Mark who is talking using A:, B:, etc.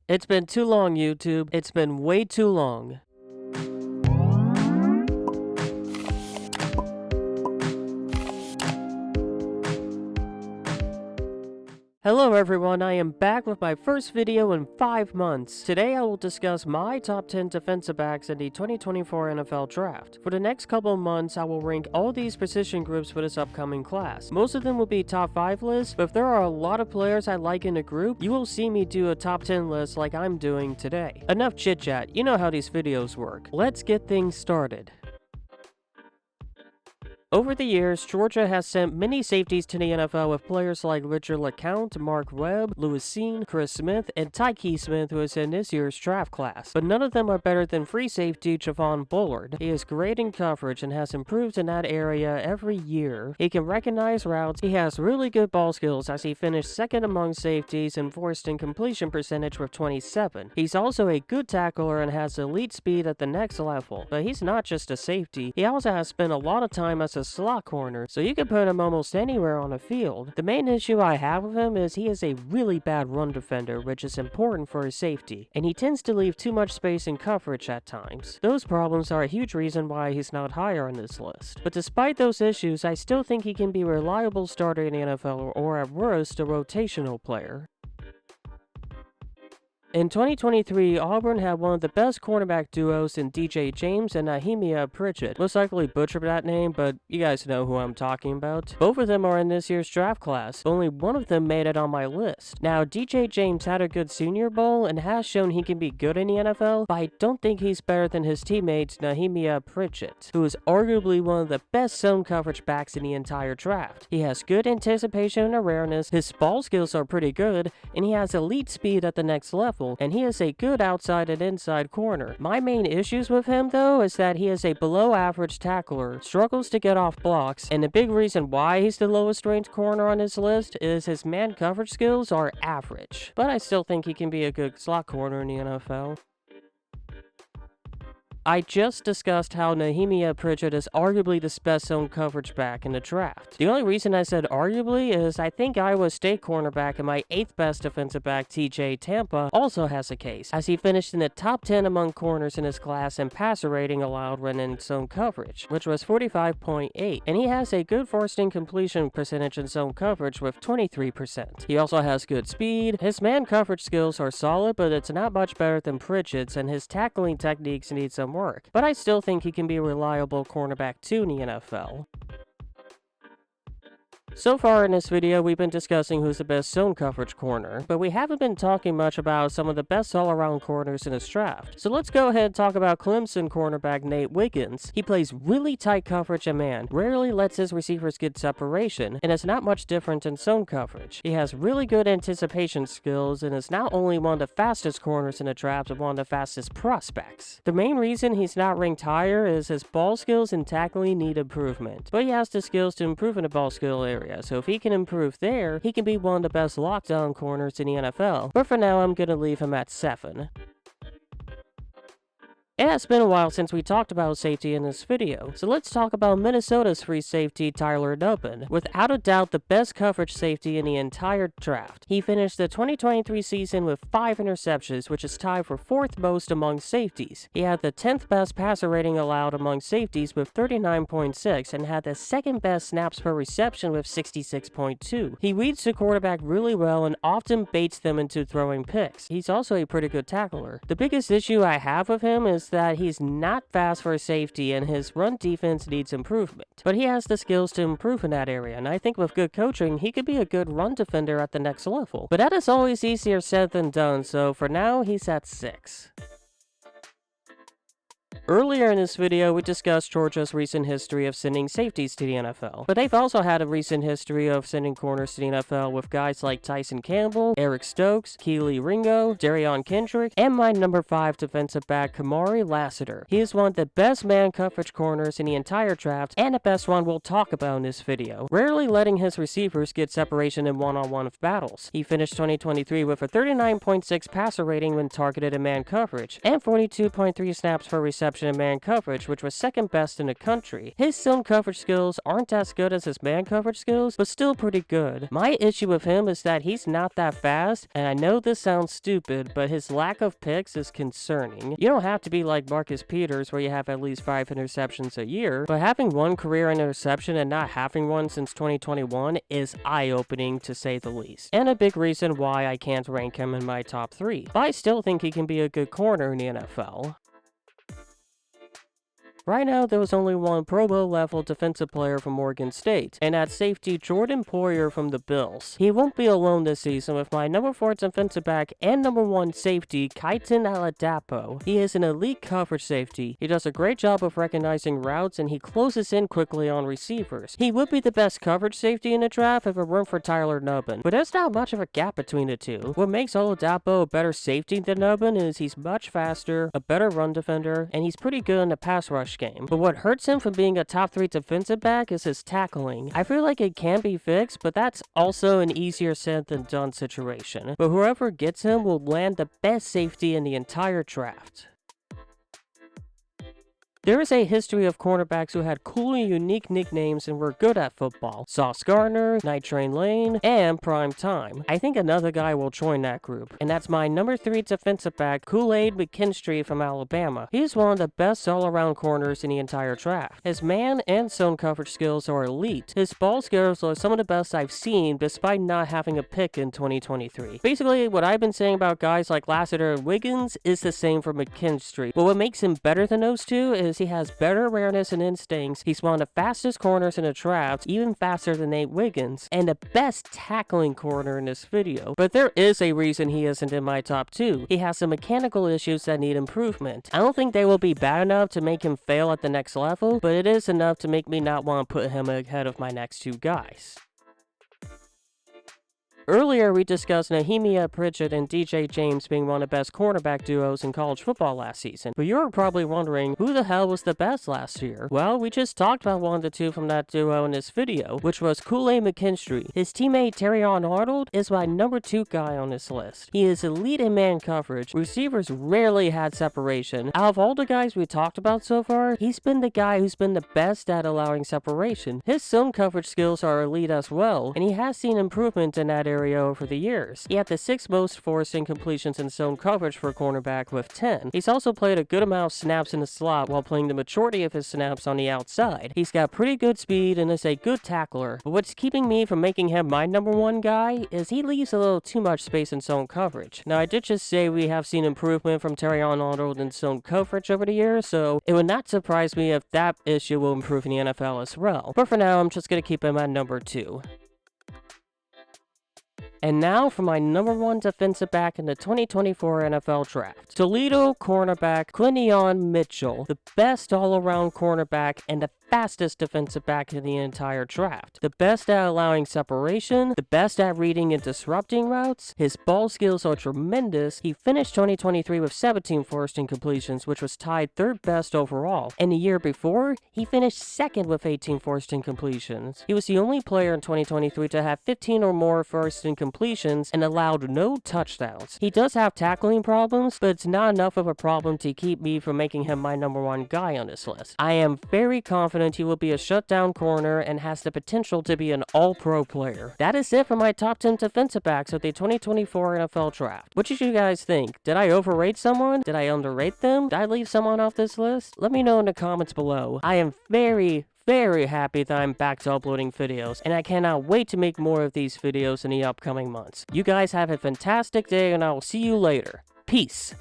A: It's been too long, YouTube. It's been way too long. Hello everyone, I am back with my first video in 5 months. Today I will discuss my top 10 defensive backs in the 2024 NFL Draft. For the next couple of months, I will rank all these position groups for this upcoming class. Most of them will be top 5 lists, but if there are a lot of players I like in a group, you will see me do a top 10 list like I'm doing today. Enough chit chat, you know how these videos work. Let's get things started. Over the years, Georgia has sent many safeties to the NFL with players like Richard LeCounte, Mark Webb, Louis Cine, Chris Smith, and Tyke Smith, who is in this year's draft class. But none of them are better than free safety Javon Bullard. He is great in coverage and has improved in that area every year. He can recognize routes. He has really good ball skills as he finished second among safeties and forced in completion percentage with 27. He's also a good tackler and has elite speed at the next level. But he's not just a safety. He also has spent a lot of time as a slot corner, so you can put him almost anywhere on the field. The main issue I have with him is he is a really bad run defender, which is important for his safety, and he tends to leave too much space in coverage at times. Those problems are a huge reason why he's not higher on this list. But despite those issues, I still think he can be a reliable starter in the NFL or at worst a rotational player. In 2023, Auburn had one of the best cornerback duos in DJ James and Nehemiah Pritchett. Most likely butchered that name, but you guys know who I'm talking about. Both of them are in this year's draft class, but only one of them made it on my list. Now, DJ James had a good Senior Bowl and has shown he can be good in the NFL, but I don't think he's better than his teammate Nehemiah Pritchett, who is arguably one of the best zone coverage backs in the entire draft. He has good anticipation and awareness, his ball skills are pretty good, and he has elite speed at the next level. And he is a good outside and inside corner. My main issues with him though is that he is a below average tackler, struggles to get off blocks, and the big reason why he's the lowest ranked corner on this list is his man coverage skills are average. But I still think he can be a good slot corner in the NFL. I just discussed how Nehemiah Pritchett is arguably the best zone coverage back in the draft. The only reason I said arguably is I think Iowa State cornerback and my 8th best defensive back TJ Tampa also has a case, as he finished in the top 10 among corners in his class and passer rating allowed when in zone coverage, which was 45.8, and he has a good forced incompletion percentage in zone coverage with 23%. He also has good speed. His man coverage skills are solid, but it's not much better than Pritchett's, and his tackling techniques need some work, but I still think he can be a reliable cornerback too in the NFL. So far in this video, we've been discussing who's the best zone coverage corner, but we haven't been talking much about some of the best all-around corners in this draft. So let's go ahead and talk about Clemson cornerback Nate Wiggins. He plays really tight coverage and man, rarely lets his receivers get separation, and is not much different in zone coverage. He has really good anticipation skills and is not only one of the fastest corners in the draft, but one of the fastest prospects. The main reason he's not ranked higher is his ball skills and tackling need improvement, but he has the skills to improve in the ball skill area. So if he can improve there, he can be one of the best lockdown corners in the NFL. But for now, I'm going to leave him at 7. It has been a while since we talked about safety in this video, so let's talk about Minnesota's free safety Tyler Nubbin. Without a doubt the best coverage safety in the entire draft. He finished the 2023 season with 5 interceptions, which is tied for 4th most among safeties. He had the 10th best passer rating allowed among safeties with 39.6 and had the 2nd best snaps per reception with 66.2. He reads the quarterback really well and often baits them into throwing picks. He's also a pretty good tackler. The biggest issue I have with him is that he's not fast for a safety and his run defense needs improvement. But he has the skills to improve in that area, and I think with good coaching, he could be a good run defender at the next level. But that is always easier said than done, so for now, he's at 6. Earlier in this video, we discussed Georgia's recent history of sending safeties to the NFL, but they've also had a recent history of sending corners to the NFL with guys like Tyson Campbell, Eric Stokes, Keely Ringo, Terion Kendrick, and my number 5 defensive back Kamari Lasser. He is one of the best man coverage corners in the entire draft, and the best one we'll talk about in this video, rarely letting his receivers get separation in one-on-one battles. He finished 2023 with a 39.6 passer rating when targeted in man coverage, and 42.3 snaps per reception interception in man coverage, which was second best in the country. His zone coverage skills aren't as good as his man coverage skills, but still pretty good. My issue with him is that he's not that fast, and I know this sounds stupid, but his lack of picks is concerning. You don't have to be like Marcus Peters where you have at least 5 interceptions a year, but having one career interception and not having one since 2021 is eye-opening to say the least, and a big reason why I can't rank him in my top 3. But I still think he can be a good corner in the NFL. Right now, there was only one Pro Bowl level defensive player from Oregon State, and at safety, Jordan Poyer from the Bills. He won't be alone this season with my number 4 defensive back and number 1 safety, Kitan Olapo. He is an elite coverage safety. He does a great job of recognizing routes, and he closes in quickly on receivers. He would be the best coverage safety in the draft if it weren't for Tyler Nubbin, but there's not much of a gap between the two. What makes Olapo a better safety than Nubbin is he's much faster, a better run defender, and he's pretty good in the pass rush game. But what hurts him from being a top 3 defensive back is his tackling. I feel like it can be fixed, but that's also an easier said than done situation. But whoever gets him will land the best safety in the entire draft. There is a history of cornerbacks who had cool and unique nicknames and were good at football. Sauce Gardner, Night Train Lane, and Prime Time. I think another guy will join that group, and that's my number 3 defensive back, KoolAid McKinney from Alabama. He is one of the best all-around corners in the entire draft. His man and zone coverage skills are elite. His ball skills are some of the best I've seen despite not having a pick in 2023. Basically, what I've been saying about guys like Lasser and Wiggins is the same for McKinney. But what makes him better than those two is he has better awareness and instincts. He's one of the fastest corners in the draft, even faster than Nate Wiggins, and the best tackling corner in this video. But there is a reason he isn't in my top 2. He has some mechanical issues that need improvement. I don't think they will be bad enough to make him fail at the next level, but it is enough to make me not want to put him ahead of my next 2 guys. Earlier, we discussed Nehemiah Pritchett and DJ James being one of the best cornerback duos in college football last season. But you're probably wondering, who the hell was the best last year? Well, we just talked about one of the 2 from that duo in this video, which was KoolAid McKinney. His teammate Terion Arnold is my number 2 guy on this list. He is elite in man coverage. Receivers rarely had separation. Out of all the guys we talked about so far, he's been the guy who's been the best at allowing separation. His zone coverage skills are elite as well, and he has seen improvement in that area over the years. He had the 6th most forced incompletions in zone coverage for a cornerback with 10. He's also played a good amount of snaps in the slot while playing the majority of his snaps on the outside. He's got pretty good speed and is a good tackler, but what's keeping me from making him my number 1 guy is he leaves a little too much space in zone coverage. Now, I did just say we have seen improvement from Terion Arnold in zone coverage over the years, so it would not surprise me if that issue will improve in the NFL as well. But for now, I'm just going to keep him at number 2. And now for my number 1 defensive back in the 2024 NFL Draft. Toledo cornerback Quintin Mitchell, the best all-around cornerback and the fastest defensive back in the entire draft. The best at allowing separation, the best at reading and disrupting routes. His ball skills are tremendous. He finished 2023 with 17 forced incompletions, which was tied 3rd best overall. And the year before, he finished 2nd with 18 forced incompletions. He was the only player in 2023 to have 15 or more forced incompletions and allowed no touchdowns. He does have tackling problems, but it's not enough of a problem to keep me from making him my number 1 guy on this list. I am very confident he will be a shutdown corner and has the potential to be an all-pro player. That is it for my top 10 defensive backs of the 2024 NFL Draft. What did you guys think? Did I overrate someone? Did I underrate them? Did I leave someone off this list? Let me know in the comments below. I am very happy that I'm back to uploading videos, and I cannot wait to make more of these videos in the upcoming months. You guys have a fantastic day, and I will see you later. Peace.